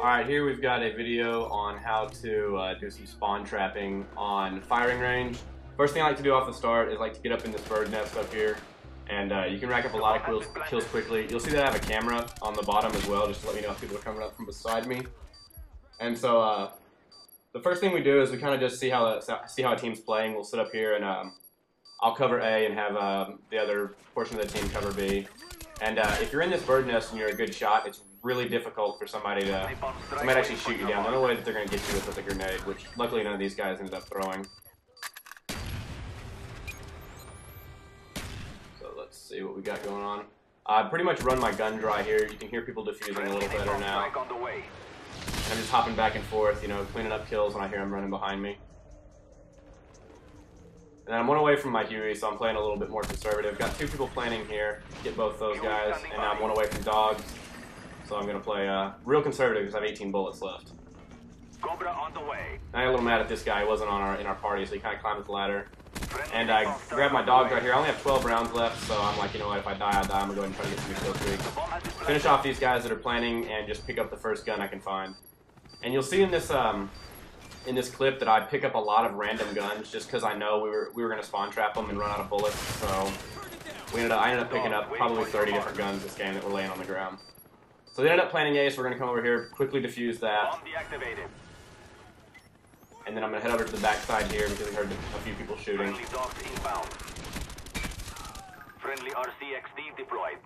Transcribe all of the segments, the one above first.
Alright, here we've got a video on how to do some spawn trapping on firing range. First thing I like to do off the start is like to get up in this bird nest up here, and you can rack up a lot of kills quickly. You'll see that I have a camera on the bottom as well, just to let me know if people are coming up from beside me. And so the first thing we do is we kind of just see how a team's playing. We'll sit up here and I'll cover A and have the other portion of the team cover B. And if you're in this bird nest and you're a good shot, it's really difficult for somebody to actually shoot you down. The only way that they're going to get you is with a grenade, which luckily none of these guys ended up throwing. So let's see what we got going on. I pretty much run my gun dry here. You can hear people defusing a little better now. And I'm just hopping back and forth, you know, cleaning up kills when I hear them running behind me. And I'm one away from my Huey, so I'm playing a little bit more conservative. Got two people planning here, get both those guys, and I'm one away from dogs. So I'm going to play real conservative because I have 18 bullets left. Cobra on the way. I got a little mad at this guy. He wasn't in our party, so he kind of climbed the ladder. And I grabbed my dogs right here. I only have 12 rounds left, so I'm like, you know what, if I die, I die. I'm going to go ahead and try to get some kill streaks. Finish off these guys that are planning and just pick up the first gun I can find. And you'll see in this clip that I pick up a lot of random guns just because I know we were going to spawn trap them and run out of bullets. So I ended up picking up probably 30 different guns this game that were laying on the ground. So they ended up planning A, so we're going to come over here, quickly defuse that. And then I'm going to head over to the back side here because we heard a few people shooting. Friendly RCXD deployed.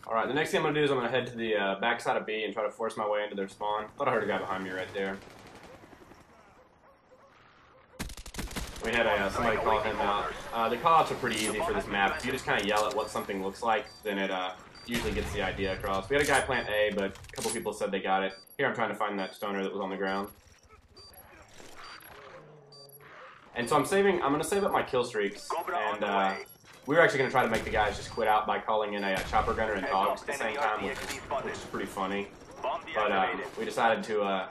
Alright, the next thing I'm going to do is I'm going to head to the back side of B and try to force my way into their spawn. Thought I heard a guy behind me right there. We had somebody call him out. The callouts are pretty easy for this map. If you just kind of yell at what something looks like, then it usually gets the idea across. We had a guy plant A, but a couple people said they got it. Here I'm trying to find that stoner that was on the ground. And so I'm going to save up my kill streaks, and we were actually going to try to make the guys just quit out by calling in a chopper gunner and dogs at the same time, which is pretty funny. But we decided to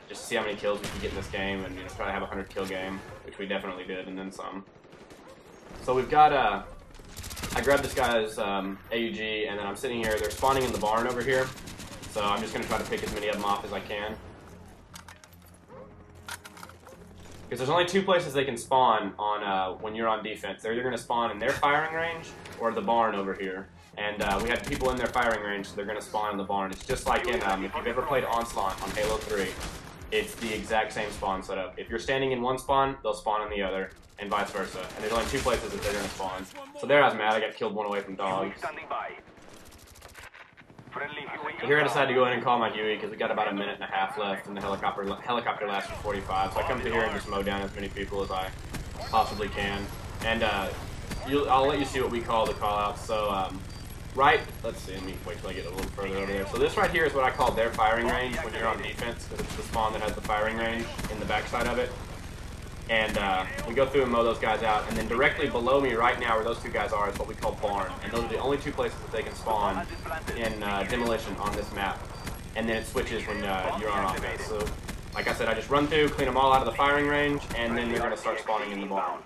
just see how many kills we could get in this game and try to have a 100 kill game, which we definitely did, and then some. So we've got I grabbed this guy's AUG, and then I'm sitting here. They're spawning in the barn over here, so I'm just going to try to pick as many of them off as I can. Because there's only two places they can spawn on when you're on defense. They're either going to spawn in their firing range or the barn over here. And we had people in their firing range, so they're going to spawn in the barn. It's just like in, if you've ever played Onslaught on Halo 3, it's the exact same spawn setup. If you're standing in one spawn, they'll spawn in the other, and vice versa. And there's only two places that they're going to spawn. So there I was mad. I got killed one away from dogs. So here I decided to go in and call my Huey because we got about a minute and a half left, and the helicopter lasts for 45. So I come to here and just mow down as many people as I possibly can. And I'll let you see what we call the callouts. So let's see, let me wait till I get a little further over there. So this right here is what I call their firing range when you're on defense, because it's the spawn that has the firing range in the backside of it. And we go through and mow those guys out, and then directly below me right now where those two guys are is what we call barn. And those are the only two places that they can spawn in demolition on this map. And then it switches when you're on offense. So like I said, I just run through, clean them all out of the firing range, and then they're going to start spawning in the barn,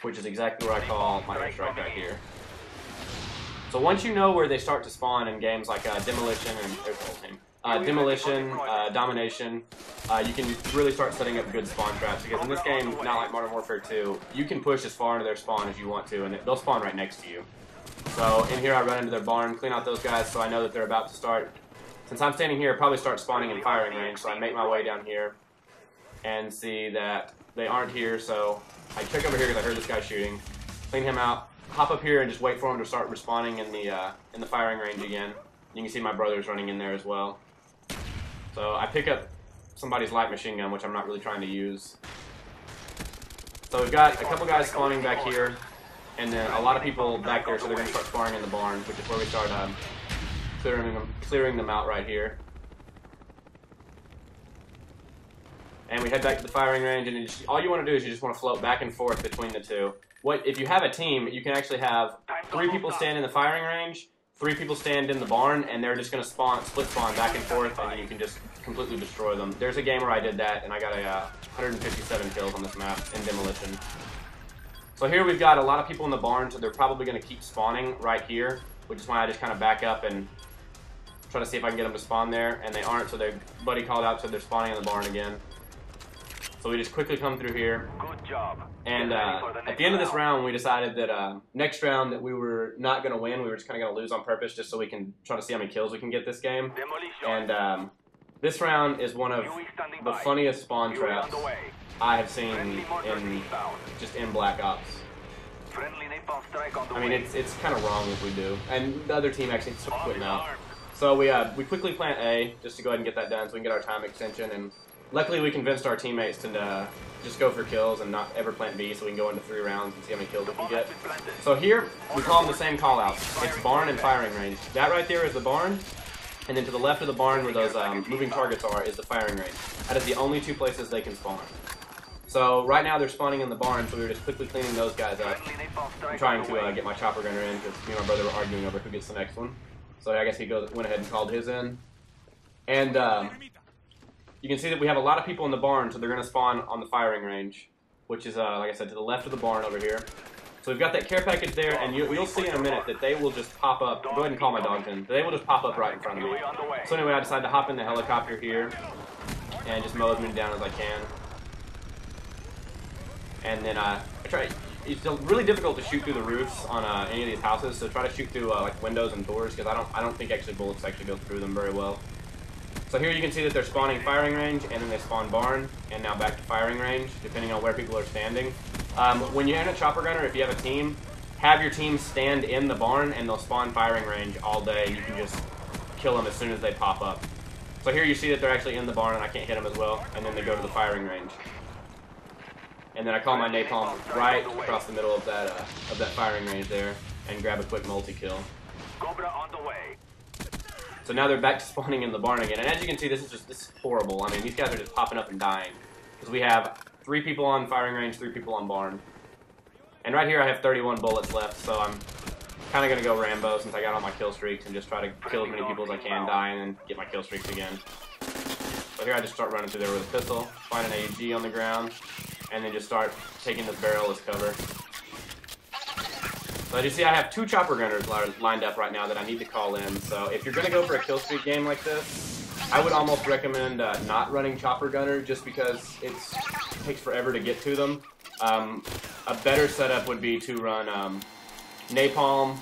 which is exactly where I call my airstrike right here. So once you know where they start to spawn in games like Demolition and Domination, you can really start setting up good spawn traps, because in this game, not like Modern Warfare 2, you can push as far into their spawn as you want to, and they'll spawn right next to you. So in here I run into their barn, clean out those guys so I know that they're about to start. Since I'm standing here, probably start spawning in firing range, so I make my way down here and see that they aren't here, so I check over here because I heard this guy shooting, clean him out, hop up here and just wait for him to start respawning in the firing range again. You can see my brother's running in there as well. So I pick up somebody's light machine gun, which I'm not really trying to use. So we've got a couple guys spawning back here, and then a lot of people back there, so they're going to start spawning in the barn, which is where we start clearing them out right here. And we head back to the firing range, and all you want to do is you just want to float back and forth between the two. If you have a team, you can actually have 3 people stand in the firing range, 3 people stand in the barn, and they're just going to split spawn back and forth, and you can just completely destroy them. There's a game where I did that, and I got 157 kills on this map in Demolition. So here we've got a lot of people in the barn, so they're probably going to keep spawning right here, which is why I just kind of back up and try to see if I can get them to spawn there, and they aren't, so their buddy called out, so they're spawning in the barn again. So we just quickly come through here. Good job. And at the end of this round, we decided that next round that we were not going to win. We were just kind of going to lose on purpose just so we can try to see how many kills we can get this game. Demolition. And this round is one of the funniest spawn traps I have seen in Black Ops. Friendly napalm strike on the I mean, way. it's kind of wrong what we do. And the other team actually took quitting out. So we quickly plant A just to go ahead and get that done so we can get our time extension. And luckily we convinced our teammates to just go for kills and not ever plant B so we can go into 3 rounds and see how many kills we can get. So here, we call them the same call out. It's barn and firing range. That right there is the barn. And then to the left of the barn where those moving targets are is the firing range. That is the only 2 places they can spawn. So right now they're spawning in the barn, so we were just quickly cleaning those guys up. I'm trying to get my chopper gunner in because me and my brother were arguing over who gets the next one. So I guess he went ahead and called his in. And you can see that we have a lot of people in the barn, so they're going to spawn on the firing range, which is, like I said, to the left of the barn over here. So we've got that care package there, and you'll see in a minute that they will just pop up. Go ahead and call my dogs in. They will just pop up right in front of me. So anyway, I decided to hop in the helicopter here and just mow as many down as I can. And then I try. It's really difficult to shoot through the roofs on any of these houses, so try to shoot through like windows and doors because I don't think actually bullets actually go through them very well. So here you can see that they're spawning firing range, and then they spawn barn, and now back to firing range, depending on where people are standing. When you're in a chopper gunner, if you have a team, have your team stand in the barn, and they'll spawn firing range all day. You can just kill them as soon as they pop up. So here you see that they're actually in the barn, and I can't hit them as well, and then they go to the firing range. And then I call my napalm right across the middle of that firing range there, and grab a quick multi-kill. Cobra on the way. So now they're back to spawning in the barn again, and as you can see, this is horrible. I mean, these guys are just popping up and dying because we have 3 people on firing range, 3 people on barn, and right here I have 31 bullets left. So I'm kind of gonna go Rambo since I got all my kill streaks and just try to kill as many people as I can, die, and then get my kill streaks again. So here I just start running through there with a pistol, find an AUG on the ground, and then just start taking this barrel as cover. So as you see, I have 2 chopper gunners lined up right now that I need to call in. So if you're going to go for a kill streak game like this, I would almost recommend not running chopper gunner just because it takes forever to get to them. A better setup would be to run napalm,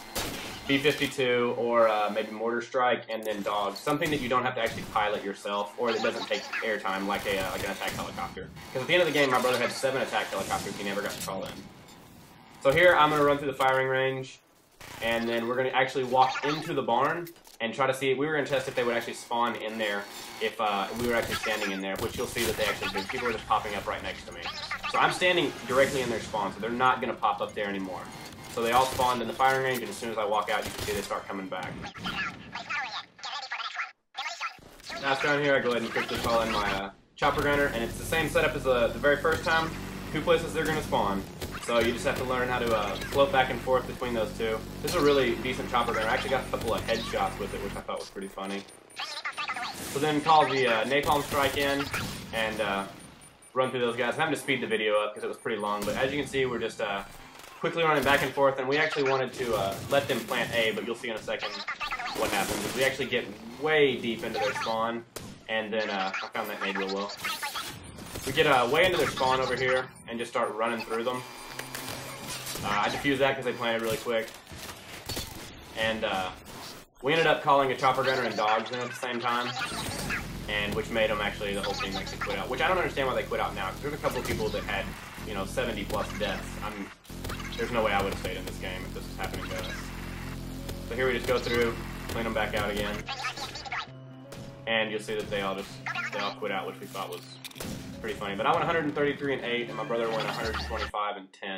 B-52, or maybe mortar strike, and then dogs. Something that you don't have to actually pilot yourself, or that doesn't take airtime like an attack helicopter. Because at the end of the game, my brother had 7 attack helicopters he never got to call in. So here, I'm going to run through the firing range, and then we're going to actually walk into the barn and try to see. We were going to test if they would actually spawn in there if we were actually standing in there, which you'll see that they actually do. People are just popping up right next to me. So I'm standing directly in their spawn, so they're not going to pop up there anymore. So they all spawned in the firing range, and as soon as I walk out, you can see they start coming back. Last round here, I go ahead and quickly call in my chopper gunner, and it's the same setup as the very first time. 2 places they're going to spawn. So you just have to learn how to float back and forth between those 2. This is a really decent chopper gunner. I actually got a couple of headshots with it, which I thought was pretty funny. So then call the napalm strike in and run through those guys. I'm having to speed the video up because it was pretty long, but as you can see, we're just quickly running back and forth, and we actually wanted to let them plant A, but you'll see in a second what happens. Is we actually get way deep into their spawn, and then I found that made real well. We get way into their spawn over here and just start running through them. I defused that because they planted really quick. And we ended up calling a chopper gunner and dogs in at the same time, and which made them actually, the whole team actually quit out. Which I don't understand why they quit out now, because there's a couple of people that had, 70 plus deaths. There's no way I would have stayed in this game if this was happening to us. So here we just go through, clean them back out again, and you'll see that they all quit out, which we thought was pretty funny. But I went 133 and 8, and my brother went 125 and 10.